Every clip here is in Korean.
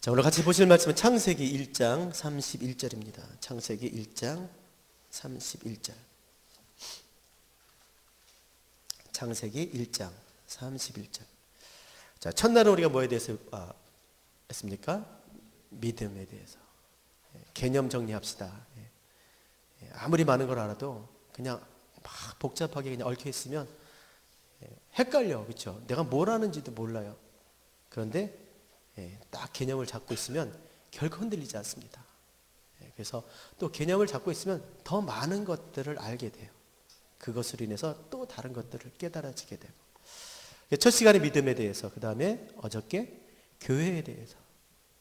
자, 오늘 같이 보실 말씀은 창세기 1장 31절입니다. 창세기 1장 31절. 창세기 1장 31절. 자, 첫날은 우리가 뭐에 대해서 했습니까? 믿음에 대해서. 개념 정리합시다. 아무리 많은 걸 알아도 그냥 막 복잡하게 그냥 얽혀 있으면 헷갈려. 그렇죠? 내가 뭘 하는지도 몰라요. 그런데 딱 개념을 잡고 있으면 결코 흔들리지 않습니다. 그래서 또 개념을 잡고 있으면 더 많은 것들을 알게 돼요. 그것으로 인해서 또 다른 것들을 깨달아지게 되고. 첫 시간에 믿음에 대해서, 그 다음에 어저께 교회에 대해서,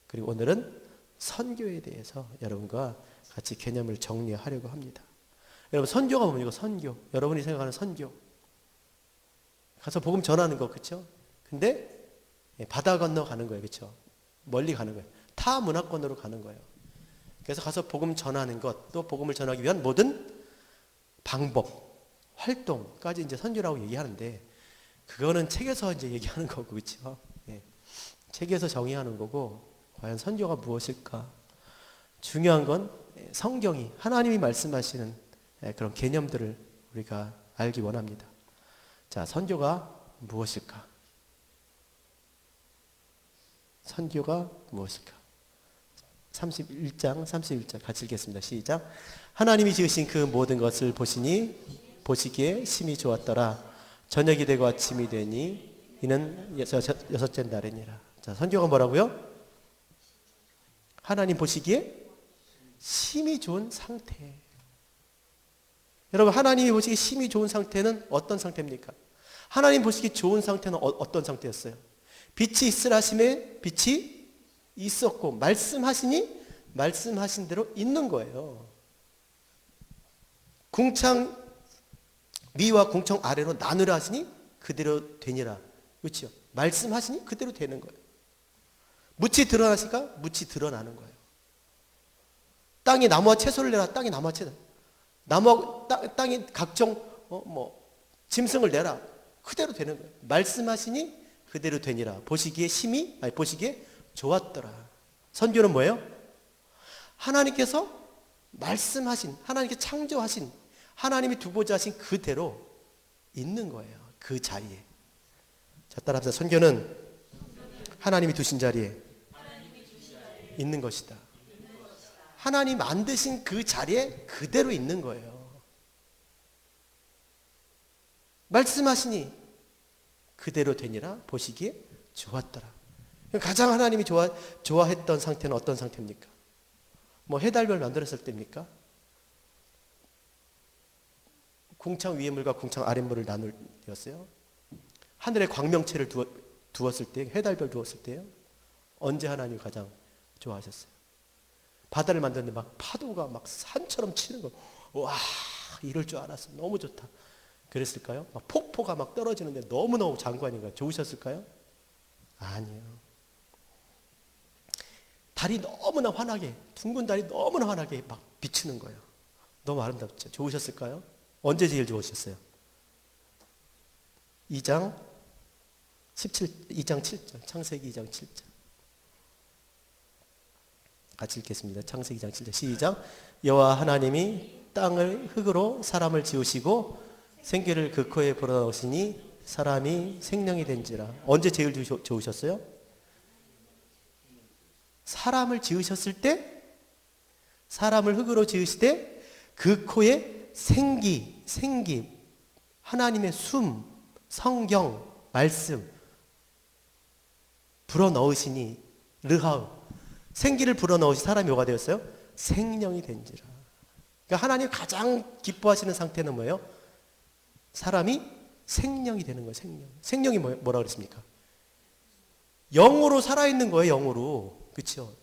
그리고 오늘은 선교에 대해서 여러분과 같이 개념을 정리하려고 합니다. 여러분, 선교가 뭡니까? 선교. 여러분이 생각하는 선교. 가서 복음 전하는 거, 그렇죠? 근데 바다 건너 가는 거예요. 그렇죠? 멀리 가는 거예요. 타 문화권으로 가는 거예요. 그래서 가서 복음 전하는 것, 또 복음을 전하기 위한 모든 방법, 활동까지 이제 선교라고 얘기하는데, 그거는 책에서 이제 얘기하는 거고, 그렇죠? 책에서 정의하는 거고, 과연 선교가 무엇일까? 중요한 건 성경이, 하나님이 말씀하시는 그런 개념들을 우리가 알기 원합니다. 자, 선교가 무엇일까? 선교가 무엇일까? 31장 31절 같이 읽겠습니다. 시작. 하나님이 지으신 그 모든 것을 보시기에 심히 좋았더라. 저녁이 되고 아침이 되니 이는 여섯째 날이니라. 자, 선교가 뭐라고요? 하나님 보시기에 심히 좋은 상태. 여러분, 하나님이 보시기에 심히 좋은 상태는 어떤 상태입니까? 하나님 보시기에 좋은 상태는 어떤 상태였어요? 빛이 있으라 하심에 빛이 있었고, 말씀하시니 말씀하신 대로 있는 거예요. 궁창 위와 궁창 아래로 나누라 하시니 그대로 되니라. 그렇죠? 말씀하시니 그대로 되는 거예요. 묻이 드러나시니까 묻이 드러나는 거예요. 땅에 나무와 채소를 내라. 땅에 나무와 채소. 땅에 각종 짐승을 내라. 그대로 되는 거예요. 말씀하시니 그대로 되니라. 보시기에 좋았더라. 선교는 뭐예요? 하나님께서 말씀하신, 하나님께 창조하신, 하나님이 두고자 하신 그대로 있는 거예요. 그 자리에. 자, 따라합시다. 선교는 하나님이 두신 자리에 있는 것이다. 하나님 만드신 그 자리에 그대로 있는 거예요. 말씀하시니 그대로 되니라. 보시기에 좋았더라. 가장 하나님이 좋아했던 상태는 어떤 상태입니까? 해달별 만들었을 때입니까? 궁창 위의 물과 궁창 아래 물을 나눌 때였어요? 하늘에 광명체를 두었을 때, 해달별 두었을 때요? 언제 하나님이 가장 좋아하셨어요? 바다를 만드는데 막 파도가 막 산처럼 치는 거. 와, 이럴 줄 알았어. 너무 좋다. 그랬을까요? 막 폭포가 막 떨어지는데 너무너무 장관인가요? 좋으셨을까요? 아니에요. 달이 너무나 환하게, 둥근 달이 너무나 환하게 막 비추는 거예요. 너무 아름답죠? 좋으셨을까요? 언제 제일 좋으셨어요? 2장 7절. 창세기 2장 7절. 같이 읽겠습니다. 창세기 2장 7절. 시작. 여호와 하나님이 땅을 흙으로 사람을 지으시고 생기를 그 코에 불어넣으시니 사람이 생명이 된지라. 언제 제일 좋으셨어요? 사람을 지으셨을 때, 사람을 흙으로 지으시되 그 코에 생기, 하나님의 숨, 성경, 말씀 불어넣으시니 르하우, 생기를 불어넣으시 사람이 뭐가 되었어요? 생명이 된지라. 그러니까 하나님 가장 기뻐하시는 상태는 뭐예요? 사람이 생명이 되는 거예요. 생명이 뭐라 그랬습니까? 영으로 살아있는 거예요. 영으로. 그렇죠?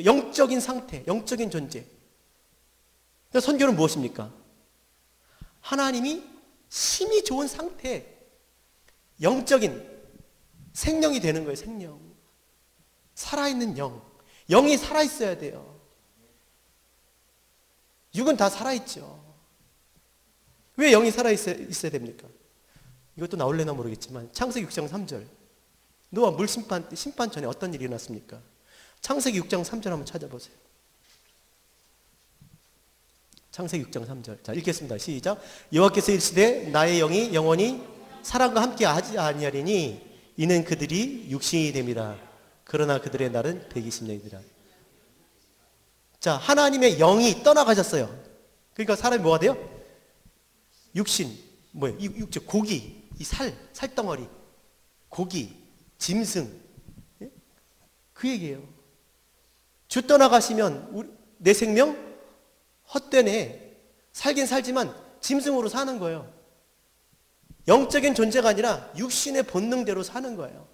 영적인 상태, 영적인 존재. 그러니까 선교는 무엇입니까? 하나님이 심히 좋은 상태, 영적인 생명이 되는 거예요. 생명. 살아있는 영. 영이 살아있어야 돼요. 육은 다 살아있죠. 왜 영이 살아있어야 됩니까? 이것도 나올래나 모르겠지만 창세기 6장 3절. 노아 물심판 전에 어떤 일이 일어났습니까? 창세기 6장 3절 한번 찾아보세요. 창세기 6장 3절. 자, 읽겠습니다. 시작. 여호와께서 이르시되 나의 영이 영원히 사람과 함께 하지 아니하리니 이는 그들이 육신이 됨이라. 그러나 그들의 날은 120년이니라. 자, 하나님의 영이 떠나가셨어요. 그러니까 사람이 뭐가 돼요? 육신, 뭐예요? 육체, 고기, 이 살덩어리, 고기, 짐승. 예? 그 얘기예요. 주 떠나가시면 내 생명 헛되네. 살긴 살지만 짐승으로 사는 거예요. 영적인 존재가 아니라 육신의 본능대로 사는 거예요.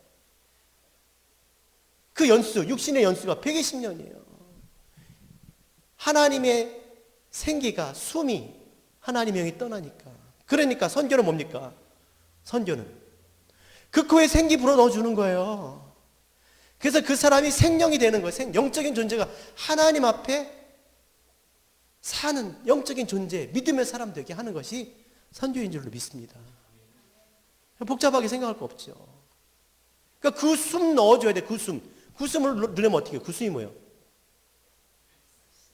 그 육신의 연수가 120년이에요. 하나님의 생기가, 숨이 하나님의 영이 떠나니까. 그러니까 선교는 뭡니까? 선교는 그 코에 생기 불어 넣어주는 거예요. 그래서 그 사람이 생명이 되는 거예요. 영적인 존재가 하나님 앞에 사는 영적인 존재, 믿음의 사람 되게 하는 것이 선교인 줄로 믿습니다. 복잡하게 생각할 거 없죠. 그러니까 그 숨 넣어줘야 돼. 그 숨. 그 숨을 넣으면 어떻게 해요? 그 숨이 뭐예요?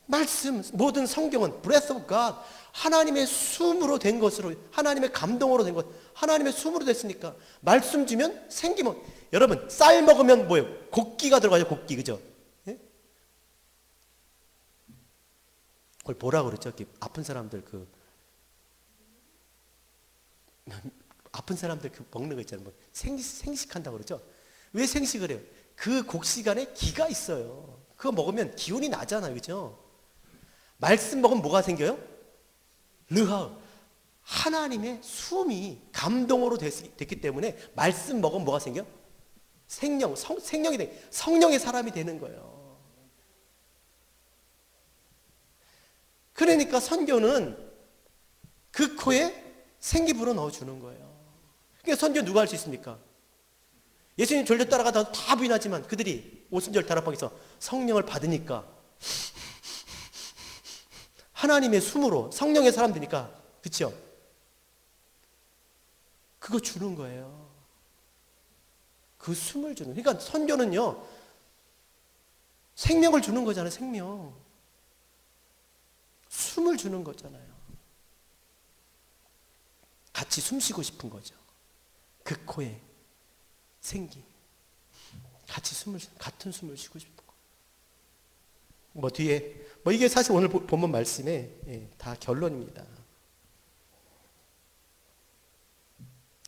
말씀. 모든 성경은 breath of God, 하나님의 숨으로 된 것으로, 하나님의 감동으로 된 것, 하나님의 숨으로 됐으니까 말씀 주면 생기면. 여러분, 쌀 먹으면 뭐예요? 곡기가 들어가죠. 곡기. 그죠? 예? 그걸 뭐라고 그러죠? 아픈 사람들 아픈 사람들 먹는 거 있잖아요. 뭐 생식한다고 그러죠? 왜 생식을 해요? 그 곡시간에 기가 있어요. 그거 먹으면 기운이 나잖아요. 그죠? 말씀 먹으면 뭐가 생겨요? 르하. 하나님의 숨이 감동으로 됐기 때문에 말씀 먹으면 뭐가 생겨? 성령의 사람이 되는 거예요. 그러니까 선교는 그 코에 생기 불어 넣어주는 거예요. 그러니까 선교 누가 할 수 있습니까? 예수님 졸려 따라가다 다 부인하지만 그들이 오순절 다락방에서 성령을 받으니까 하나님의 숨으로 성령의 사람 되니까, 그렇죠? 그거 주는 거예요. 그 숨을 주는. 그러니까 선교는요, 생명을 주는 거잖아요. 생명. 숨을 주는 거잖아요. 같이 숨 쉬고 싶은 거죠. 그 코에 생기. 같이 같은 숨을 쉬고 싶은 거. 뭐 뒤에, 이게 사실 오늘 본문 말씀의 다 결론입니다.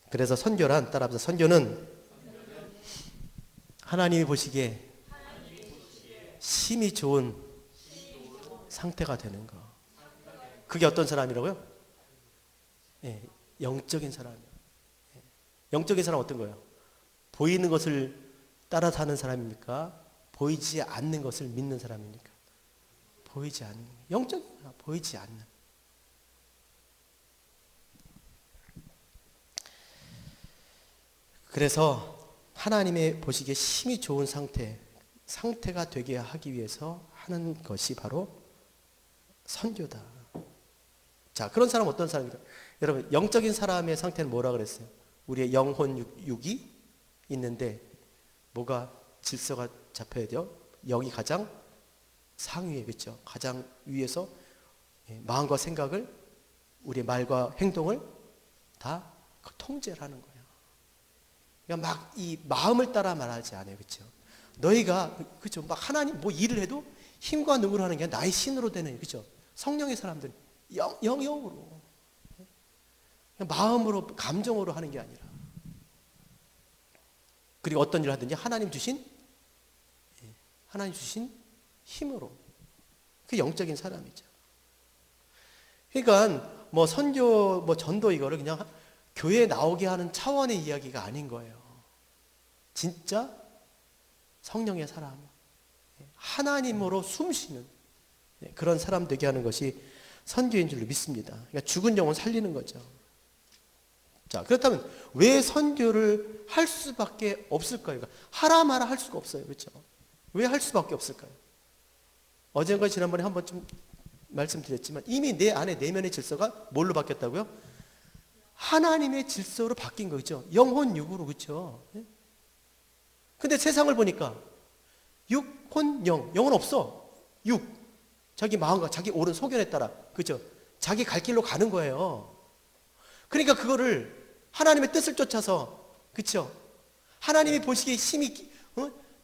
그래서 선교란, 따라합시다. 선교는 하나님이 보시기에 심히 좋은 상태가 되는 거. 그게 어떤 사람이라고요? 영적인 사람이요. 영적인 사람 어떤 거예요? 보이는 것을 따라 사는 사람입니까? 보이지 않는 것을 믿는 사람입니까? 보이지 않는, 영적인 사람, 보이지 않는. 그래서 하나님의 보시기에 심히 좋은 상태가 되게 하기 위해서 하는 것이 바로 선교다. 자, 그런 사람 어떤 사람입니까? 여러분, 영적인 사람의 상태는 뭐라 그랬어요? 우리의 영혼 육이 있는데 뭐가 질서가 잡혀야 돼요? 영이 가장 상위에, 그렇죠? 가장 위에서 마음과 생각을, 우리의 말과 행동을 다 통제를 하는 거예요. 그러니까 막 이 마음을 따라 말하지 않아요, 그렇죠? 너희가, 그렇죠? 막 하나님 뭐 일을 해도 힘과 능으로 하는 게 아니라 나의 신으로 되는, 그렇죠? 성령의 사람들 영으로, 마음으로, 감정으로 하는 게 아니라. 그리고 어떤 일을 하든지 하나님 주신 힘으로. 그게 영적인 사람이죠. 그러니까 뭐 선교, 뭐 전도 이거를 그냥 교회에 나오게 하는 차원의 이야기가 아닌 거예요. 진짜 성령의 사람, 하나님으로 숨쉬는 그런 사람 되게 하는 것이 선교인 줄로 믿습니다. 그러니까 죽은 영혼 살리는 거죠. 자, 그렇다면 왜 선교를 할 수밖에 없을까요? 그러니까 하라 마라 할 수가 없어요. 그렇죠? 왜 할 수밖에 없을까요? 어젠가 지난번에 한번 좀 말씀드렸지만 이미 내 안에 내면의 질서가 뭘로 바뀌었다고요? 하나님의 질서로 바뀐 거죠. 영혼 육으로, 그렇죠? 근데 세상을 보니까 육, 혼, 영. 영은 없어. 육. 자기 마음과 자기 옳은 소견에 따라. 그죠? 자기 갈 길로 가는 거예요. 그러니까 그거를 하나님의 뜻을 쫓아서, 그쵸? 하나님이 보시기에 힘이,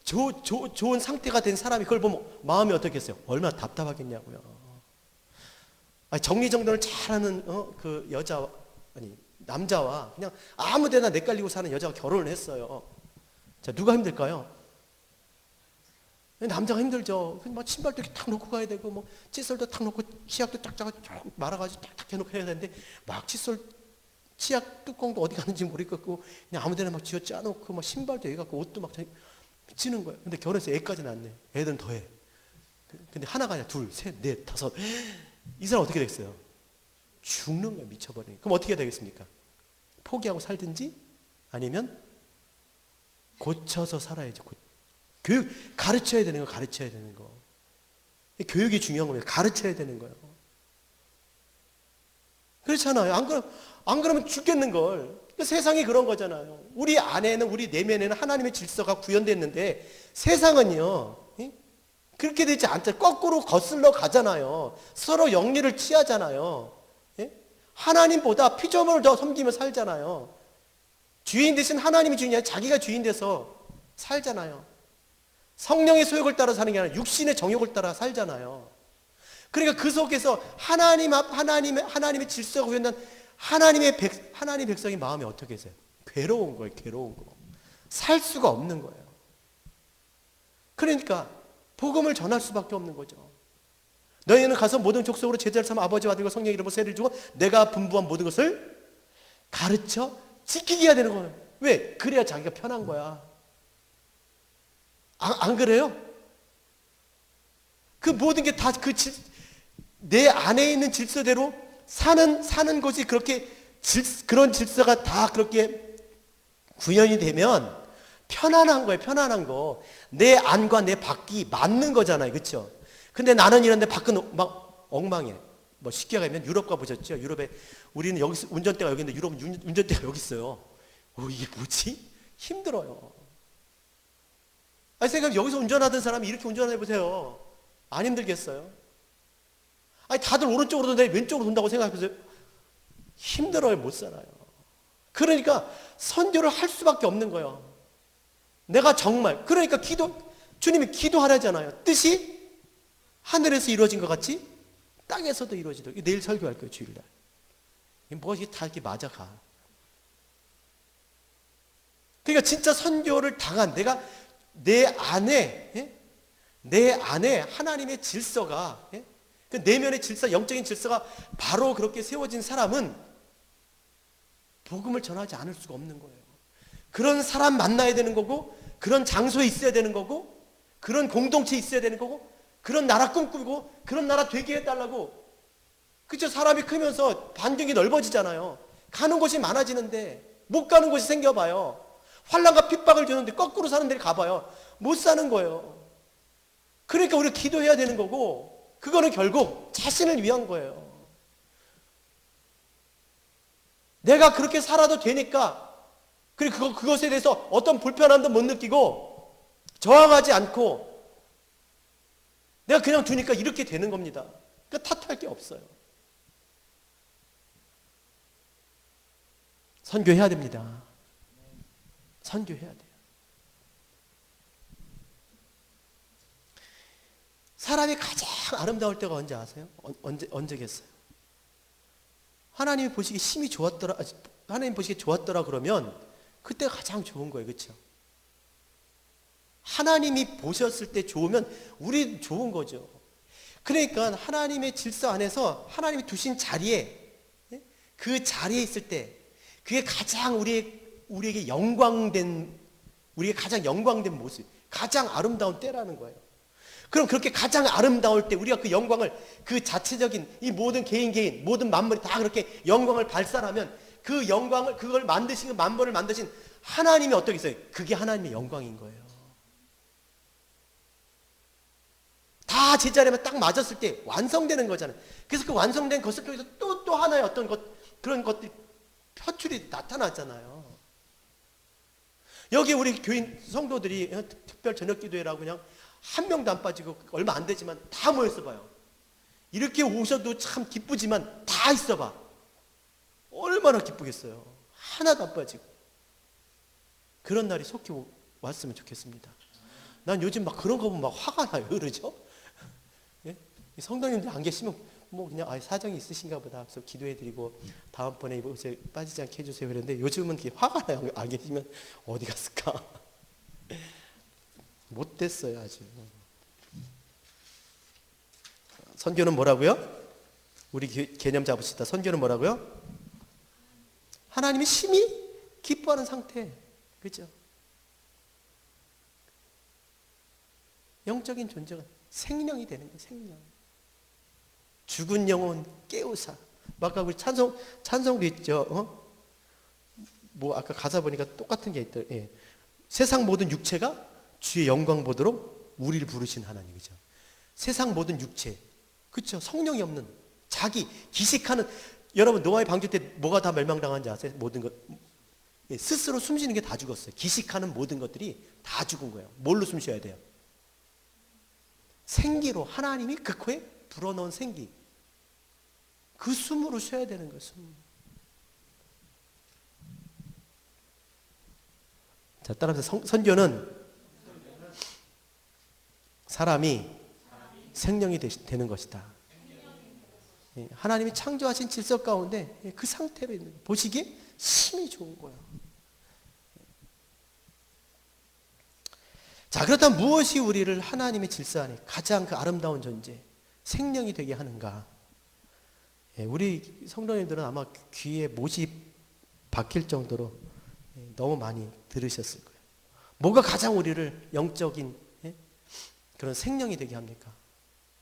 좋은 상태가 된 사람이 그걸 보면 마음이 어떻겠어요? 얼마나 답답하겠냐고요. 아니, 정리정돈을 잘하는, 그 여자, 아니, 남자와 그냥 아무 데나 내깔리고 사는 여자가 결혼을 했어요. 자, 누가 힘들까요? 남자가 힘들죠. 막 신발도 이렇게 탁 놓고 가야 되고, 뭐, 칫솔도 탁 놓고, 치약도 쫙쫙 말아가지고 탁탁 해놓고 해야 되는데, 막 칫솔, 치약 뚜껑도 어디 가는지 모르겠고, 그냥 아무 데나 막 쥐어 짜놓고, 막 신발도 해갖고, 옷도 막 미치는 거예요. 근데 결혼해서 애까지 낳네. 애들은 더 해. 근데 하나가 아니라 둘, 셋, 넷, 다섯. 이 사람 어떻게 됐어요? 죽는 거예요. 미쳐버리니. 그럼 어떻게 해야 되겠습니까? 포기하고 살든지, 아니면 고쳐서 살아야죠. 교육, 가르쳐야 되는 거, 가르쳐야 되는 거. 교육이 중요한 겁니다. 가르쳐야 되는 거예요. 그렇잖아요. 안 그러면 죽겠는 걸. 세상이 그런 거잖아요. 우리 안에는, 우리 내면에는 하나님의 질서가 구현됐는데, 세상은요, 그렇게 되지 않죠. 거꾸로 거슬러 가잖아요. 서로 영리를 취하잖아요. 하나님보다 피조물을 더 섬기며 살잖아요. 주인 대신 하나님이 주인이 아니라 자기가 주인 돼서 살잖아요. 성령의 소욕을 따라 사는 게 아니라 육신의 정욕을 따라 살잖아요. 그러니까 그 속에서 하나님의 질서가 구현된 하나님의 백성의 마음이 어떻게 되세요? 괴로운 거예요, 괴로운 거. 살 수가 없는 거예요. 그러니까 복음을 전할 수밖에 없는 거죠. 너희는 가서 모든 족속으로 제자를 삼아 아버지와 아들과 성령의 이름으로 세례를 주고 내가 분부한 모든 것을 가르쳐 지키게 해야 되는 거예요. 왜? 그래야 자기가 편한 거야. 안 그래요? 그 모든 게 다 내 안에 있는 질서대로 사는 것이 그렇게 그런 질서가 다 그렇게 구현이 되면 편안한 거예요. 편안한 거. 내 안과 내 밖이 맞는 거잖아요. 그렇죠? 근데 나는 이런데 밖은 막 엉망해. 뭐 쉽게 가면 유럽 가보셨죠? 유럽에 우리는 여기 운전대가 여기 있는데 유럽은 운전대가 여기 있어요. 이게 뭐지? 힘들어요. 아니 생각 여기서 운전하던 사람이 이렇게 운전해 보세요. 안 힘들겠어요? 아니 다들 오른쪽으로 도는데 왼쪽으로 돈다고 생각해보세요. 힘들어요. 못 살아요. 그러니까 선교를 할 수밖에 없는 거예요. 내가 정말 그러니까 주님이 기도하라잖아요. 뜻이 하늘에서 이루어진 것 같이 땅에서도 이루어지도록. 내일 설교할 거예요. 주일날. 뭐가 이게 다 이렇게 맞아가. 그러니까 진짜 선교를 당한 내가 내 안에 하나님의 질서가, 그 내면의 질서, 영적인 질서가 바로 그렇게 세워진 사람은 복음을 전하지 않을 수가 없는 거예요. 그런 사람 만나야 되는 거고, 그런 장소에 있어야 되는 거고, 그런 공동체에 있어야 되는 거고, 그런 나라 꿈꾸고, 그런 나라 되게 해달라고. 그죠? 사람이 크면서 반경이 넓어지잖아요. 가는 곳이 많아지는데, 못 가는 곳이 생겨봐요. 환난과 핍박을 주는데 거꾸로 사는 데를 가봐요. 못 사는 거예요. 그러니까 우리가 기도해야 되는 거고, 그거는 결국 자신을 위한 거예요. 내가 그렇게 살아도 되니까, 그리고 그것에 대해서 어떤 불편함도 못 느끼고, 저항하지 않고, 내가 그냥 두니까 이렇게 되는 겁니다. 그러니까 탓할 게 없어요. 선교해야 됩니다. 선교해야 돼요. 사람이 가장 아름다울 때가 언제 아세요? 언제겠어요? 하나님이 보시기에 힘이 좋았더라, 하나님 보시기에 좋았더라 그러면 그때가 가장 좋은 거예요. 그렇죠? 하나님이 보셨을 때 좋으면 우리 좋은 거죠. 그러니까 하나님의 질서 안에서 하나님이 두신 자리에, 그 자리에 있을 때 그게 가장 우리에게 가장 영광된 모습, 가장 아름다운 때라는 거예요. 그럼 그렇게 가장 아름다울 때 우리가 그 영광을, 그 자체적인 이 모든 개인 모든 만물이 다 그렇게 영광을 발산하면 그 영광을, 그걸 만드신, 그 만물을 만드신 하나님이 어떻게 있어요? 그게 하나님의 영광인 거예요. 다 제자리에만 딱 맞았을 때 완성되는 거잖아요. 그래서 그 완성된 것을 통해서 또 하나의 어떤 그런 것들이 표출이 나타났잖아요. 여기 우리 교인 성도들이 특별 저녁 기도회라고 그냥 한 명도 안 빠지고 얼마 안 되지만 다 모였어 봐요. 이렇게 오셔도 참 기쁘지만 다 있어 봐. 얼마나 기쁘겠어요. 하나도 안 빠지고. 그런 날이 속히 왔으면 좋겠습니다. 난 요즘 막 그런 거 보면 막 화가 나요. 그러죠? 예? 성도님들 안 계시면 뭐 그냥 사정이 있으신가 보다. 그래서 기도해드리고 다음번에 이제 빠지지 않게 해주세요. 그랬는데 요즘은 화가 나요. 안 계시면 어디 갔을까? 못됐어요 아주. 선교는 뭐라고요? 우리 개념 잡읍시다. 선교는 뭐라고요? 하나님이 심히 기뻐하는 상태. 그렇죠? 영적인 존재가 생명이 되는 거예요. 생명. 죽은 영혼 깨우사. 아까 우리 찬송도 있죠. 뭐 아까 가사 보니까 똑같은 게 있더. 예. 세상 모든 육체가 주의 영광 보도록 우리를 부르신 하나님이죠. 세상 모든 육체, 그렇죠? 성령이 없는 자기 기식하는. 여러분 노아의 방주 때 뭐가 다 멸망당한지 아세요? 모든 것 스스로 숨쉬는 게 다 죽었어요. 기식하는 모든 것들이 다 죽은 거예요. 뭘로 숨 쉬어야 돼요? 생기로. 하나님이 그 코에 불어넣은 생기, 그 숨으로 쉬어야 되는 거예요. 숨. 자, 따라서 선교는 사람이 생명이 되는 것이다. 하나님이 창조하신 질서 가운데 그 상태로 있는 거예요. 보시기에 심히 좋은 거예요. 자, 그렇다면 무엇이 우리를 하나님의 질서 안에 가장 그 아름다운 존재, 생명이 되게 하는가? 우리 성도님들은 아마 귀에 못이 박힐 정도로 너무 많이 들으셨을 거예요. 뭐가 가장 우리를 영적인 그런 생명이 되게 합니까?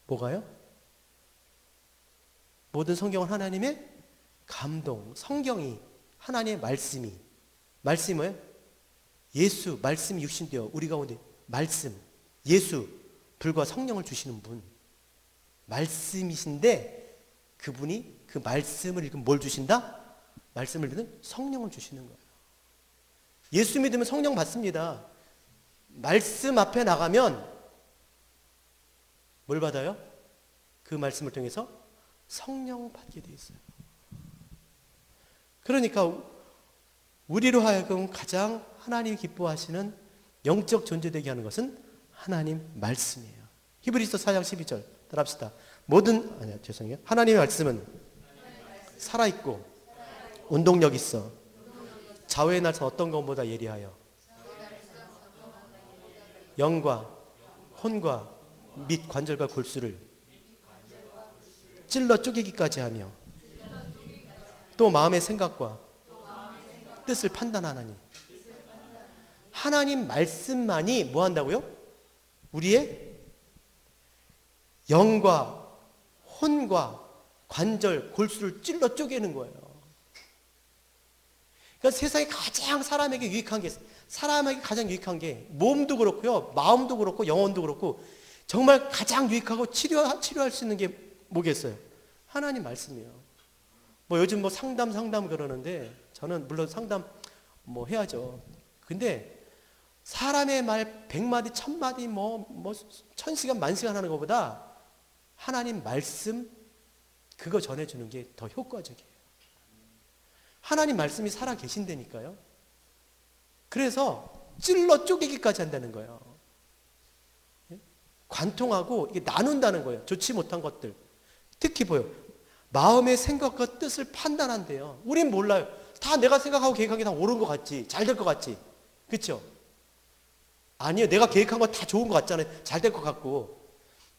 뭐가요? 모든 성경은 하나님의 감동, 성경이 하나님의 말씀이 뭐예요? 예수, 말씀이 육신되어 우리 가운데 말씀, 예수, 불과 성령을 주시는 분, 말씀이신데 그분이 그 말씀을 읽으면 뭘 주신다? 말씀을 읽으면 성령을 주시는 거예요. 예수 믿으면 성령 받습니다. 말씀 앞에 나가면 뭘 받아요? 그 말씀을 통해서 성령 받게 돼 있어요. 그러니까 우리로 하여금 가장 하나님이 기뻐하시는 영적 존재 되게 하는 것은 하나님 말씀이에요. 히브리서 4장 12절 따라합시다. 하나님의 말씀은 살아있고 운동력 있어 좌우의 날선 어떤 것보다 예리하여 영과 혼과 및 관절과 골수를 찔러 쪼개기까지 하며 또 마음의 생각과 뜻을 판단하나니. 하나님 말씀만이 뭐 한다고요? 우리의 영과 혼과 관절, 골수를 찔러 쪼개는 거예요. 그러니까 세상에 가장 사람에게 유익한 게 몸도 그렇고요, 마음도 그렇고 영혼도 그렇고 정말 가장 유익하고 치료할 수 있는 게 뭐겠어요? 하나님 말씀이에요. 뭐 요즘 뭐 상담 그러는데 저는 물론 상담 뭐 해야죠. 근데 사람의 말 100마디, 1000마디 뭐 1000시간, 만시간 하는 것보다 하나님 말씀 그거 전해주는 게 더 효과적이에요. 하나님 말씀이 살아 계신다니까요. 그래서 찔러 쪼개기까지 한다는 거예요. 관통하고 이게 나눈다는 거예요. 좋지 못한 것들. 특히 마음의 생각과 뜻을 판단한대요. 우린 몰라요. 다 내가 생각하고 계획한 게 다 옳은 것 같지. 잘 될 것 같지. 그렇죠? 아니요. 내가 계획한 거 다 좋은 것 같잖아요. 잘 될 것 같고.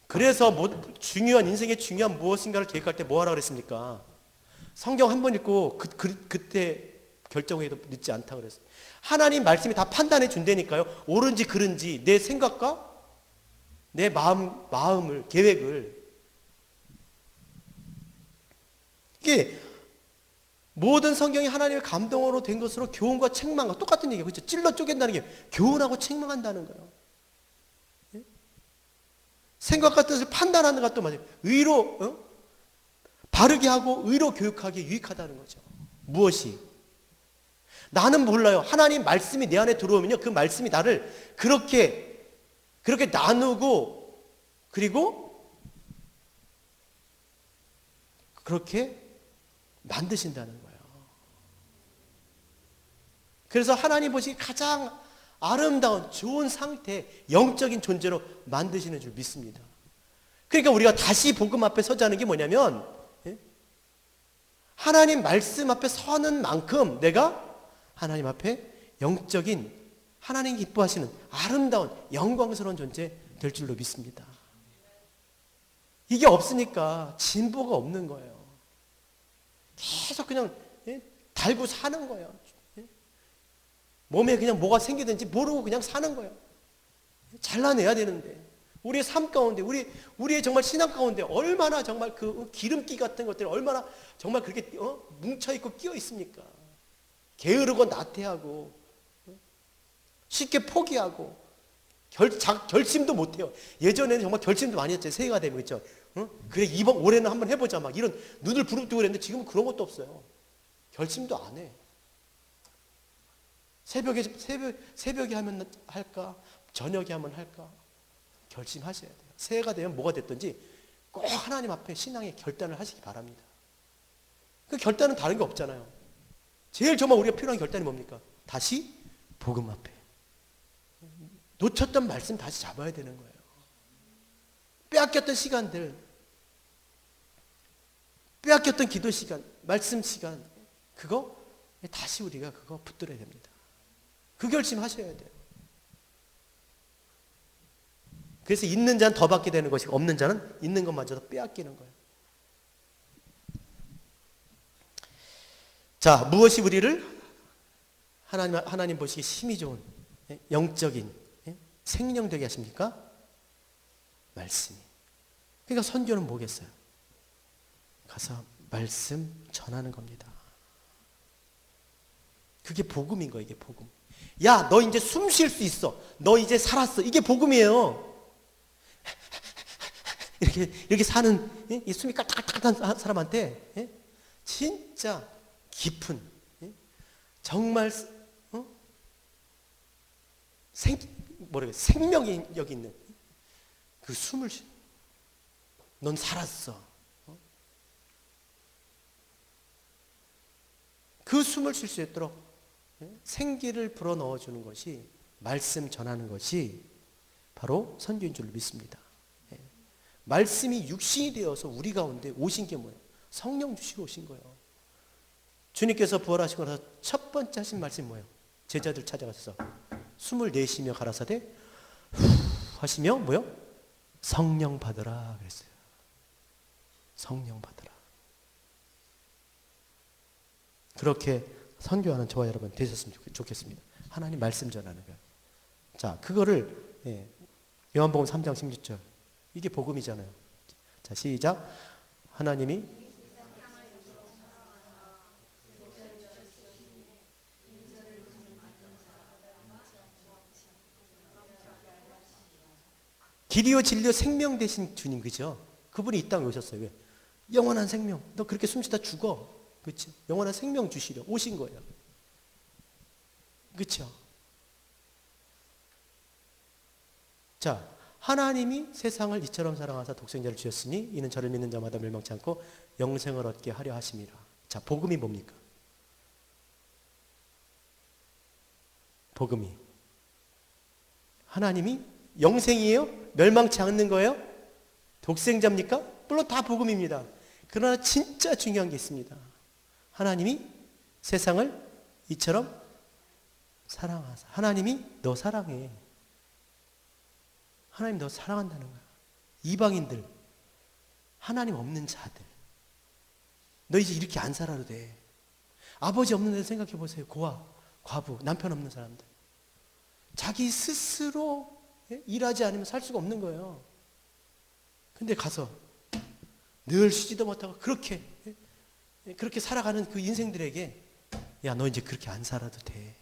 그래서 인생의 중요한 무엇인가를 계획할 때 뭐 하라고 그랬습니까? 성경 한 번 읽고 그때 결정해도 늦지 않다고 그랬어요. 하나님 말씀이 다 판단해 준다니까요. 옳은지 그른지 내 생각과 내 마음을, 계획을. 이게 모든 성경이 하나님의 감동으로 된 것으로 교훈과 책망과 똑같은 얘기예요. 그렇죠? 찔러 쪼갠다는 게 교훈하고 책망한다는 거예요. 예? 생각과 뜻을 판단하는 것도 맞아요. 의로 바르게 하고 의로 교육하기에 유익하다는 거죠. 무엇이? 나는 몰라요. 하나님 말씀이 내 안에 들어오면요, 그 말씀이 나를 그렇게 그렇게 나누고 그리고 그렇게 만드신다는 거예요. 그래서 하나님 보시기 가장 아름다운 좋은 상태, 영적인 존재로 만드시는 줄 믿습니다. 그러니까 우리가 다시 복음 앞에 서자는 게 뭐냐면 하나님 말씀 앞에 서는 만큼 내가 하나님 앞에 영적인 하나님 기뻐하시는 아름다운 영광스러운 존재 될 줄로 믿습니다. 이게 없으니까 진보가 없는 거예요. 계속 그냥 달고 사는 거예요. 몸에 그냥 뭐가 생기든지 모르고 그냥 사는 거예요. 잘라내야 되는데 우리의 삶 가운데 우리의 정말 신앙 가운데 얼마나 정말 그 기름기 같은 것들이 얼마나 정말 그렇게 뭉쳐있고 끼어 있습니까? 게으르고 나태하고 쉽게 포기하고 결심도 못해요. 예전에는 정말 결심도 많이 했죠. 새해가 되면 그렇죠. 그래 이번 올해는 한번 해보자 막 이런 눈을 부릅뜨고 그랬는데 지금은 그런 것도 없어요. 결심도 안 해. 새벽에 하면 할까? 저녁에 하면 할까? 결심하셔야 돼요. 새해가 되면 뭐가 됐든지 꼭 하나님 앞에 신앙의 결단을 하시기 바랍니다. 그 결단은 다른 게 없잖아요. 제일 정말 우리가 필요한 결단이 뭡니까? 다시 복음 앞에 놓쳤던 말씀 다시 잡아야 되는 거예요. 빼앗겼던 시간들, 빼앗겼던 기도 시간, 말씀 시간, 그거 다시 우리가 그거 붙들어야 됩니다. 그 결심하셔야 돼요. 그래서 있는 자는 더 받게 되는 것이고 없는 자는 있는 것마저도 빼앗기는 거예요. 자, 무엇이 우리를 하나님 보시기에 힘이 좋은 영적인 생명되게 하십니까? 말씀이. 그러니까 선교는 뭐겠어요? 가서 말씀 전하는 겁니다. 그게 복음인 거예요. 이게 복음. 야, 너 이제 숨 쉴 수 있어. 너 이제 살았어. 이게 복음이에요. 이렇게 사는 이 숨이 까딱까딱한 사람한테 진짜 깊은 정말 생명력이 있는 그 숨을 쉬. 넌 살았어. 그 숨을 쉴 수 있도록 생기를 불어넣어 주는 것이 말씀 전하는 것이 바로 선교인 줄로 믿습니다. 말씀이 육신이 되어서 우리 가운데 오신 게 뭐예요? 성령 주시고 오신 거예요. 주님께서 부활하신 거라서 첫 번째 하신 말씀이 뭐예요? 제자들 찾아가셔서 숨을 내쉬며 가라사대 후 하시며 뭐요? 성령 받으라 그랬어요. 성령 받으라. 그렇게 선교하는 저와 여러분 되셨으면 좋겠습니다. 하나님 말씀 전하는 거예요. 자, 그거를 요한복음 3장 16절 이게 복음이잖아요. 자, 시작. 하나님이 길이요 진리요 생명 되신 주님 그죠? 그분이 이 땅에 오셨어요. 왜? 영원한 생명. 너 그렇게 숨쉬다 죽어. 그렇죠? 영원한 생명 주시려 오신 거예요. 그렇죠? 자, 하나님이 세상을 이처럼 사랑하사 독생자를 주셨으니 이는 저를 믿는 자마다 멸망치 않고 영생을 얻게 하려 하심이라. 자, 복음이 뭡니까? 복음이 하나님이 영생이에요? 멸망치 않는 거예요? 독생자입니까? 물론 다 복음입니다. 그러나 진짜 중요한 게 있습니다. 하나님이 세상을 이처럼 사랑하사. 하나님이 너 사랑해. 하나님 너 사랑한다는 거야. 이방인들, 하나님 없는 자들, 너 이제 이렇게 안 살아도 돼. 아버지 없는 데 생각해 보세요. 고아, 과부, 남편 없는 사람들. 자기 스스로 일하지 않으면 살 수가 없는 거예요. 근데 가서 늘 쉬지도 못하고 그렇게 살아가는 그 인생들에게 야, 너 이제 그렇게 안 살아도 돼.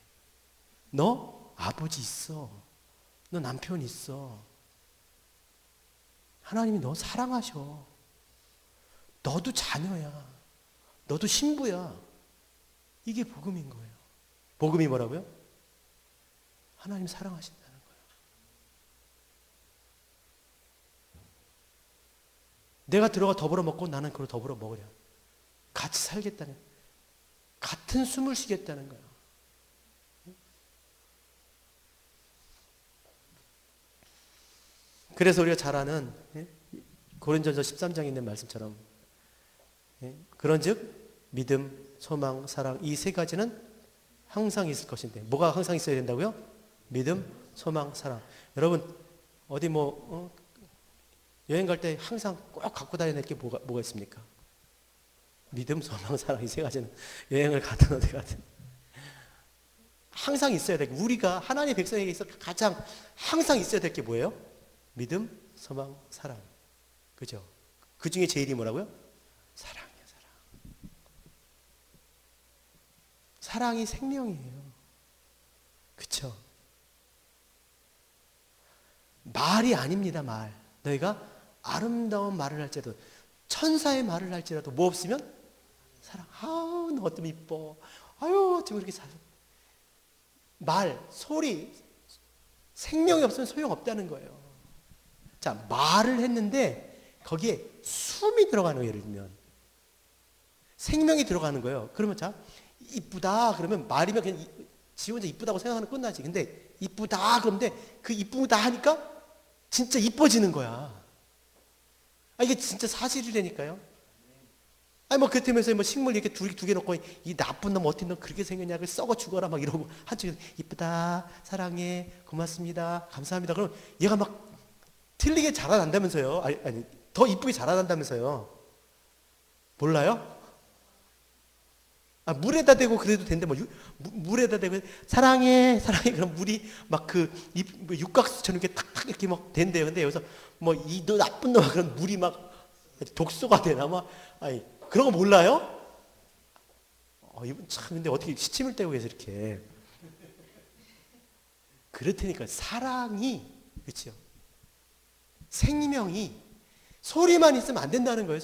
너 아버지 있어. 너 남편 있어. 하나님이 너 사랑하셔. 너도 자녀야. 너도 신부야. 이게 복음인 거예요. 복음이 뭐라고요? 하나님 사랑하신다는 거예요. 내가 들어가 더불어 먹고 나는 그걸 더불어 먹으려. 같이 살겠다는, 같은 숨을 쉬겠다는 거야. 그래서 우리가 잘 아는 고린도전서 13장에 있는 말씀처럼 그런즉 믿음, 소망, 사랑 이 세 가지는 항상 있을 것인데 뭐가 항상 있어야 된다고요? 믿음, 소망, 사랑. 여러분 어디 여행 갈 때 항상 꼭 갖고 다녀야 될 게 뭐가 있습니까? 믿음, 소망, 사랑 이 세 가지는 여행을 가든 어디 가든 항상 있어야 돼. 우리가 하나님의 백성에게 있어 가장 항상 있어야 될 게 뭐예요? 믿음, 소망, 사랑. 그죠? 그 중에 제일이 뭐라고요? 사랑이에요, 사랑. 사랑이 생명이에요. 그쵸? 말이 아닙니다, 말. 너희가 아름다운 말을 할지라도, 천사의 말을 할지라도 뭐 없으면? 사랑. 아우, 너 어쩜 이뻐. 아유, 어쩜 그렇게 잘. 말, 소리, 생명이 없으면 소용없다는 거예요. 자, 말을 했는데 거기에 숨이 들어가는 거예요. 예를 들면 생명이 들어가는 거예요. 그러면 자, 이쁘다 그러면 말이면 그냥 지 혼자 이쁘다고 생각하면 끝나지. 근데 이쁘다 그런데 그 이쁘다 하니까 진짜 이뻐지는 거야. 이게 진짜 사실이라니까요. 뭐 그렇다면서 뭐 식물 이렇게 두 개 놓고 이 나쁜 놈 어떻게 너 그렇게 생겼냐 그 썩어 죽어라 막 이러고 하지. 이쁘다, 사랑해, 고맙습니다, 감사합니다. 그럼 얘가 막 틀리게 자라난다면서요. 아니 더 이쁘게 자라난다면서요. 몰라요? 물에다 대고 그래도 된대. 물에다 대고 사랑해, 사랑해. 그럼 물이 막 그 육각수처럼 이렇게 탁탁 이렇게 막 된대요. 근데 여기서 이 너 나쁜 놈아 그런 물이 막 독소가 되나 아니 그런 거 몰라요? 이분 참 근데 어떻게 시침을 떼고 계세요 이렇게. 그렇다니까 사랑이 그렇죠. 생명이 소리만 있으면 안 된다는 거예요.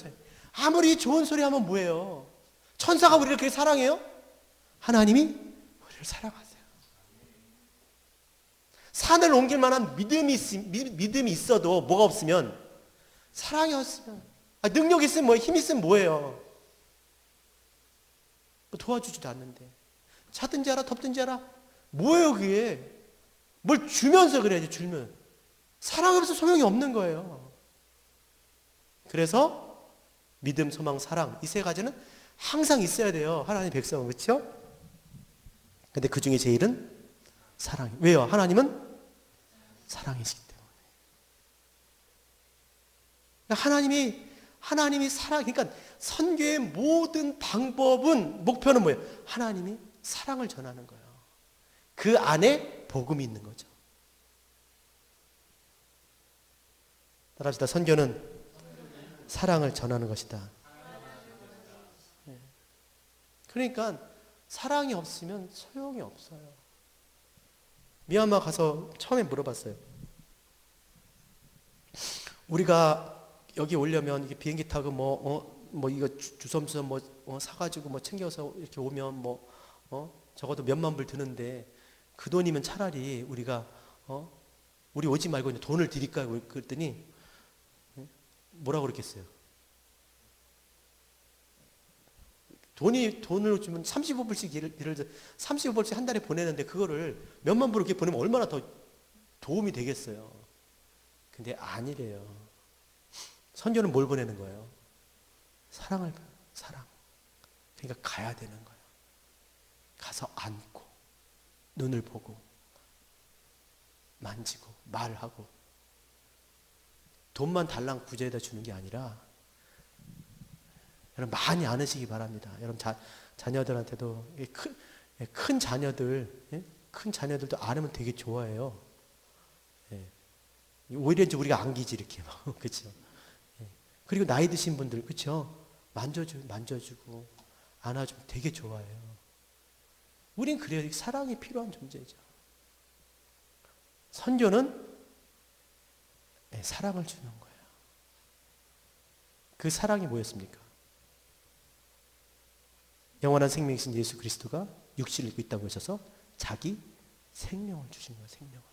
아무리 좋은 소리 하면 뭐예요? 천사가 우리를 그렇게 사랑해요? 하나님이 우리를 사랑하세요. 산을 옮길 만한 믿음이 있어도 뭐가 없으면 사랑이 없으면 능력이 있으면 힘이 있으면 뭐예요? 도와주지도 않는데 차든지 알아 덥든지 알아 뭐예요 그게? 뭘 주면서 그래야지. 주면 사랑이 없어서 소용이 없는 거예요. 그래서 믿음, 소망, 사랑 이 세 가지는 항상 있어야 돼요. 하나님의 백성은. 그렇죠? 근데 그 중에 제일은 사랑이. 왜요? 하나님은 사랑이시기 때문에. 하나님이 사랑, 그러니까 선교의 모든 방법은, 목표는 뭐예요? 하나님이 사랑을 전하는 거예요. 그 안에 복음이 있는 거죠. 따라합시다. 선교는 사랑을 전하는 것이다. 그러니까 사랑이 없으면 소용이 없어요. 미얀마 가서 처음에 물어봤어요. 우리가 여기 오려면 이게 비행기 타고 이거 주섬주섬 사가지고 챙겨서 이렇게 오면 적어도 몇만 불 드는데 그 돈이면 차라리 우리가 우리 오지 말고 이제 돈을 드릴까요? 그랬더니 뭐라고 그랬겠어요? 돈을 주면 35불씩 예를 들어 35불씩 한 달에 보내는데 그거를 몇만 불 이렇게 보내면 얼마나 더 도움이 되겠어요. 근데 아니래요. 선교는 뭘 보내는 거예요? 사랑. 그러니까 가야 되는 거예요. 가서 안고 눈을 보고 만지고 말하고 돈만 달랑 구제에다 주는 게 아니라 여러분 많이 안으시기 바랍니다. 여러분 자녀들한테도 큰 자녀들도 안으면 되게 좋아해요. 오히려 이제 우리가 안기지 이렇게 그렇죠. 그리고 나이 드신 분들 그렇죠. 만져주고 안아주면 되게 좋아해요. 우린 그래야 사랑이 필요한 존재죠. 선교는 사랑을 주는 거예요. 그 사랑이 뭐였습니까? 영원한 생명이신 예수 그리스도가 육신을 입고 있다고 하셔서 자기 생명을 주신 거예요. 생명을.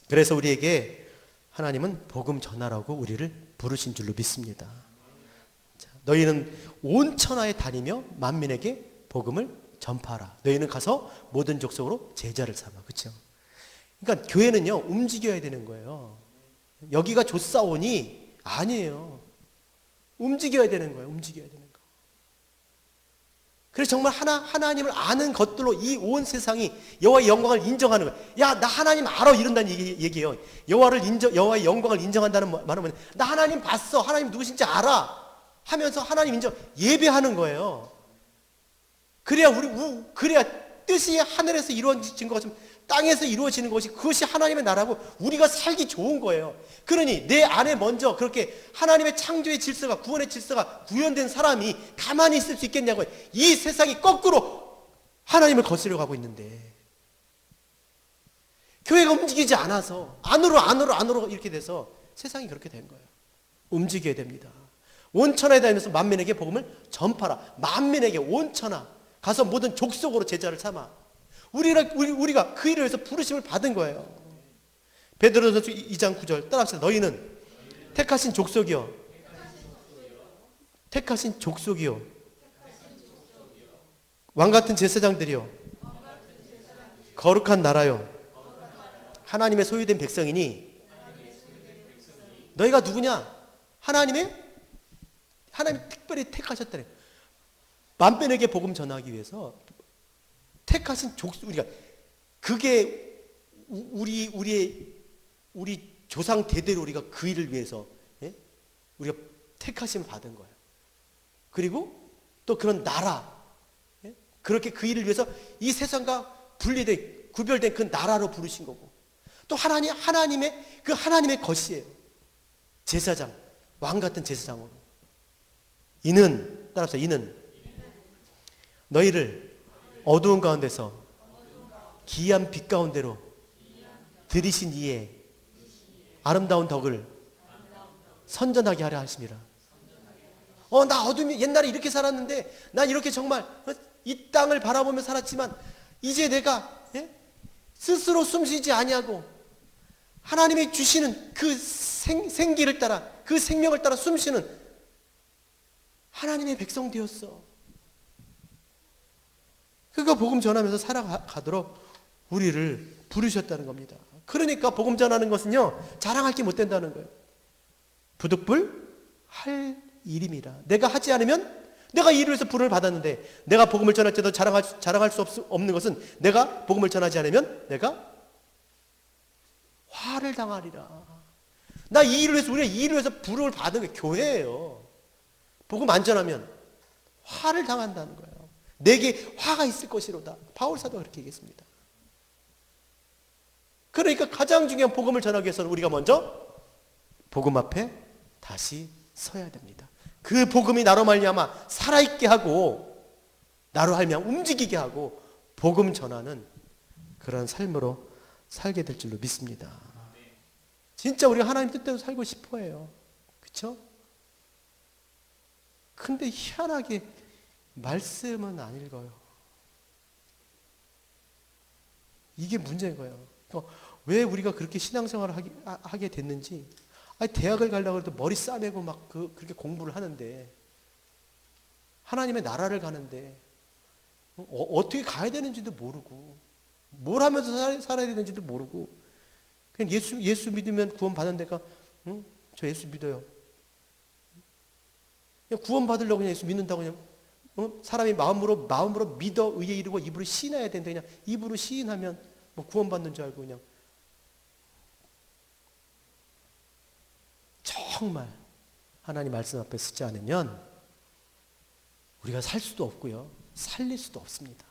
그래서 우리에게 하나님은 복음 전하라고 우리를 부르신 줄로 믿습니다. 자, 너희는 온 천하에 다니며 만민에게 복음을 전파하라. 너희는 가서 모든 족속으로 제자를 삼아. 그렇죠? 그러니까 교회는요, 움직여야 되는 거예요. 여기가 좋사오니 아니에요. 움직여야 되는 거예요. 움직여야 되는 거. 그래서 정말 하나님을 아는 것들로 이 온 세상이 여호와의 영광을 인정하는 거예요. 야, 나 하나님 알아 이런다는 얘기예요. 여호와의 영광을 인정한다는 말은 뭐냐? 나 하나님 봤어. 하나님 누구신지 알아. 하면서 하나님 인정 예배하는 거예요. 그래야 그래야 뜻이 하늘에서 이루어진 것이 땅에서 이루어지는 것이 그것이 하나님의 나라고 우리가 살기 좋은 거예요. 그러니 내 안에 먼저 그렇게 하나님의 창조의 질서가 구원의 질서가 구현된 사람이 가만히 있을 수 있겠냐고요. 이 세상이 거꾸로 하나님을 거스려 가고 있는데 교회가 움직이지 않아서 안으로 이렇게 돼서 세상이 그렇게 된 거예요. 움직여야 됩니다. 온 천하에 다니면서 만민에게 복음을 전파라. 만민에게 온 천하 가서 모든 족속으로 제자를 삼아. 우리가 그 일을 위해서 부르심을 받은 거예요. 베드로전서 2장 9절 따라합시다. 너희는 택하신 족속이요. 택하신 족속이요. 왕같은 제사장들이요. 거룩한 나라요. 하나님의 소유된 백성이니 너희가 누구냐? 하나님 특별히 택하셨다네. 만민에게 복음 전하기 위해서 택하신 족속, 그게 우리 조상 대대로 우리가 그 일을 위해서 우리가 택하심을 받은 거예요. 그리고 또 그런 나라, 그렇게 그 일을 위해서 이 세상과 분리된 구별된 그 나라로 부르신 거고, 또 하나님의 그 하나님의 것이에요. 제사장, 왕 같은 제사장으로. 이는 따라서 이는 너희를 어두운 가운데서 기이한 빛 가운데로 들이신 이의 아름다운 덕을 선전하게 하려 하심이라. 나 어둠이 옛날에 이렇게 살았는데 난 이렇게 정말 이 땅을 바라보며 살았지만 이제 내가 스스로 숨쉬지 아니하고 하나님이 주시는 그 생기를 따라 그 생명을 따라 숨쉬는 하나님의 백성 되었어. 그러니까 복음 전하면서 살아가도록 우리를 부르셨다는 겁니다. 그러니까 복음 전하는 것은요, 자랑할 게 못 된다는 거예요. 부득불 할 일입니다. 내가 하지 않으면 내가 이 일을 해서 부름을 받았는데 내가 복음을 전할 때도 자랑할 수 없는 것은 내가 복음을 전하지 않으면 내가 화를 당하리라. 나 이 일을 해서 우리가 이 일을 해서 부름을 받은 게 교회예요. 복음 안 전하면 화를 당한다는 거예요. 내게 화가 있을 것이로다. 바울 사도가 그렇게 얘기했습니다. 그러니까 가장 중요한 복음을 전하기 위해서는 우리가 먼저 복음 앞에 다시 서야 됩니다. 그 복음이 나로 말미암아 살아있게 하고 나로 말미암아 움직이게 하고 복음 전하는 그런 삶으로 살게 될 줄로 믿습니다. 진짜 우리가 하나님 뜻대로 살고 싶어 해요. 그렇죠? 근데 희한하게 말씀은 안 읽어요. 이게 문제인 거예요. 왜 우리가 그렇게 신앙생활을 하게 됐는지. 대학을 가려고 해도 머리 싸매고 막 그렇게 공부를 하는데, 하나님의 나라를 가는데 어떻게 가야 되는지도 모르고 뭘 하면서 살아야 되는지도 모르고 그냥 예수 믿으면 구원 받는 데가 저 예수 믿어요. 그냥 구원 받으려고 그냥 예수 믿는다고 그냥 사람이 마음으로 믿어 의에 이르고 입으로 시인해야 되는데 그냥 입으로 시인하면 뭐 구원 받는 줄 알고 그냥 정말 하나님 말씀 앞에 서지 않으면 우리가 살 수도 없고요. 살릴 수도 없습니다.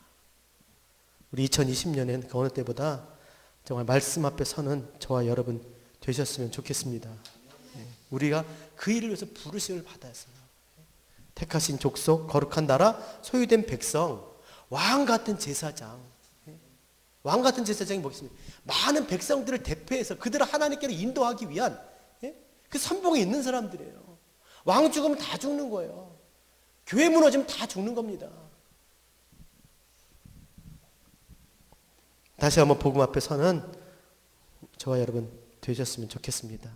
우리 2020년엔 그 어느 때보다 정말 말씀 앞에 서는 저와 여러분 되셨으면 좋겠습니다. 우리가 그 일을 위해서 부르심을 받아서 택하신 족속, 거룩한 나라, 소유된 백성, 왕 같은 제사장. 왕 같은 제사장이 뭐겠습니까? 많은 백성들을 대표해서 그들을 하나님께로 인도하기 위한 그 선봉에 있는 사람들이에요. 왕 죽으면 다 죽는 거예요. 교회 무너지면 다 죽는 겁니다. 다시 한번 복음 앞에 서는 저와 여러분 되셨으면 좋겠습니다.